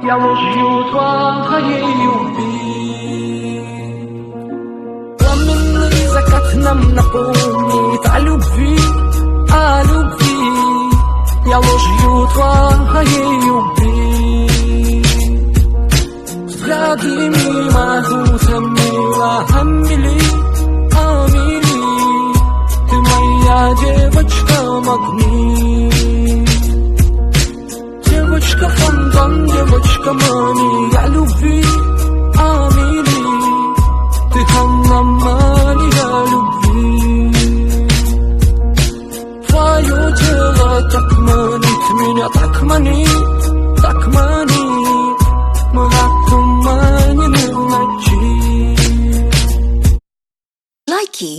Я ложью твоей любви. Пламенный закат нам напомнит о любви, о любви. Я ложью твоей любви. Взгляды мимолетом мило, Амели, Амели. Ты моя девочка магнит. Девочка фонтан, девочка мания любви, Амели. Ты аномалия любви. Твое тело так манит меня, так манит, так манит. Мы отуманены в ночи. Likey